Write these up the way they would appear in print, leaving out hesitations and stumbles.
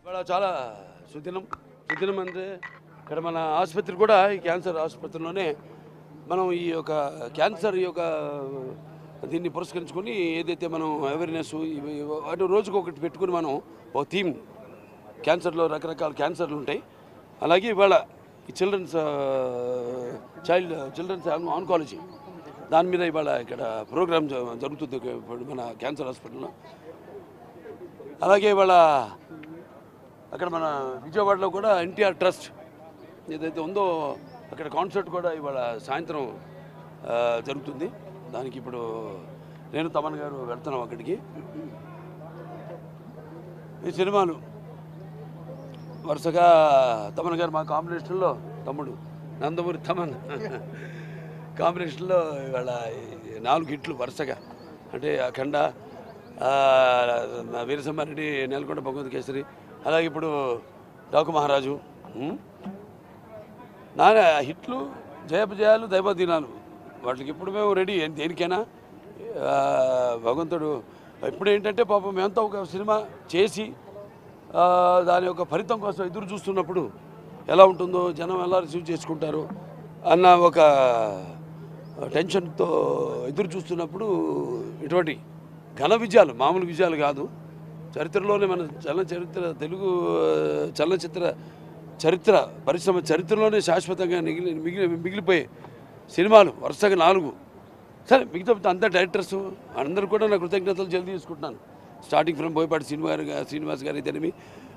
ఇవాళ చాలా సుదినం అంటే ఇక్కడ మన ఆసుపత్రి కూడా ఈ క్యాన్సర్ ఆసుపత్రిలోనే మనం ఈ యొక్క క్యాన్సర్ యొక్క దీన్ని పురస్కరించుకొని ఏదైతే మనం అవేర్నెస్ అటు రోజుకు ఒకటి పెట్టుకుని మనం ఒక థీమ్ క్యాన్సర్లో రకరకాల క్యాన్సర్లు ఉంటాయి. అలాగే ఇవాళ ఈ చిల్డ్రన్స్ ఆన్కాలజీ దాని మీద ఇవాళ ఇక్కడ ప్రోగ్రామ్ జరుగుతుంది మన క్యాన్సర్ హాస్పిటల్లో. అలాగే ఇవాళ అక్కడ మన విజయవాడలో కూడా ఎన్టీఆర్ ట్రస్ట్ ఏదైతే ఉందో అక్కడ కాన్సర్ట్ కూడా ఇవాళ సాయంత్రం జరుగుతుంది. దానికి ఇప్పుడు నేను తమన్ గారు వెళ్తున్నాం అక్కడికి. ఈ సినిమాలు వరుసగా తమన్ గారు మా కాంబినేషన్లో తమ్ముడు నందమూరి తమన్ కాంబినేషన్లో ఇవాళ 4 హిట్లు వరుసగా, అంటే అఖండ, వీరసింహారెడ్డి, నెలకొండ భగవంత్ కేసరి, అలాగే ఇప్పుడు డాకు మహారాజు. నాన్న హిట్లు, జయాపజయాలు, దైవదీనాలు వాటికి ఇప్పుడు మేము రెడీ దేనికైనా. భగవంతుడు ఇప్పుడు ఏంటంటే పాపం మేమంతా ఒక సినిమా చేసి దాని యొక్క ఫలితం కోసం ఎదురు చూస్తున్నప్పుడు ఎలా ఉంటుందో, జనం ఎలా రిసీవ్ చేసుకుంటారు అన్న ఒక టెన్షన్తో ఎదురు చూస్తున్నప్పుడు ఇటువంటి ఘన విజయాలు, మామూలు విజయాలు కాదు, చరిత్రలోనే మన తెలుగు చలనచిత్ర చరిత్ర పరిశ్రమ చరిత్రలోనే శాశ్వతంగా మిగిలిపోయే సినిమాలు వరుసగా 4. సరే మిగతా అంతా డైరెక్టర్స్ అందరూ కూడా నా కృతజ్ఞతలు జల్దీ తీసుకుంటున్నాను. స్టార్టింగ్ ఫ్రమ్ బోయపాటి శ్రీనివాస్ గారు అయితేనేమి,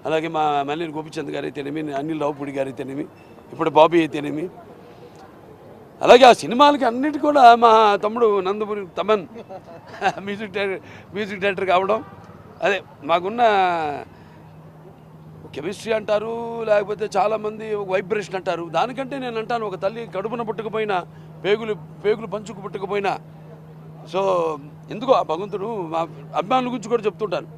అలాగే మా మల్లేని గోపిచంద్ గారు అయితేనేమి, అనిల్ రావుపూడి గారు అయితేనేమి, ఇప్పుడు బాబీ అయితేనేమి, అలాగే ఆ సినిమాలకి అన్నిటి కూడా మా తమ్ముడు నందమూరి తమన్ మ్యూజిక్ డైరెక్టర్ కావడం, అదే మాకున్న కెమిస్ట్రీ అంటారు, లేకపోతే చాలామంది ఒక వైబ్రేషన్ అంటారు. దానికంటే నేను అంటాను, ఒక తల్లి కడుపున పుట్టకపోయినా, పేగులు పంచుకు పుట్టకపోయినా, సో ఎందుకో ఆ భగవంతుడు మా అభిమానుల గురించి కూడా చెప్తుంటాను.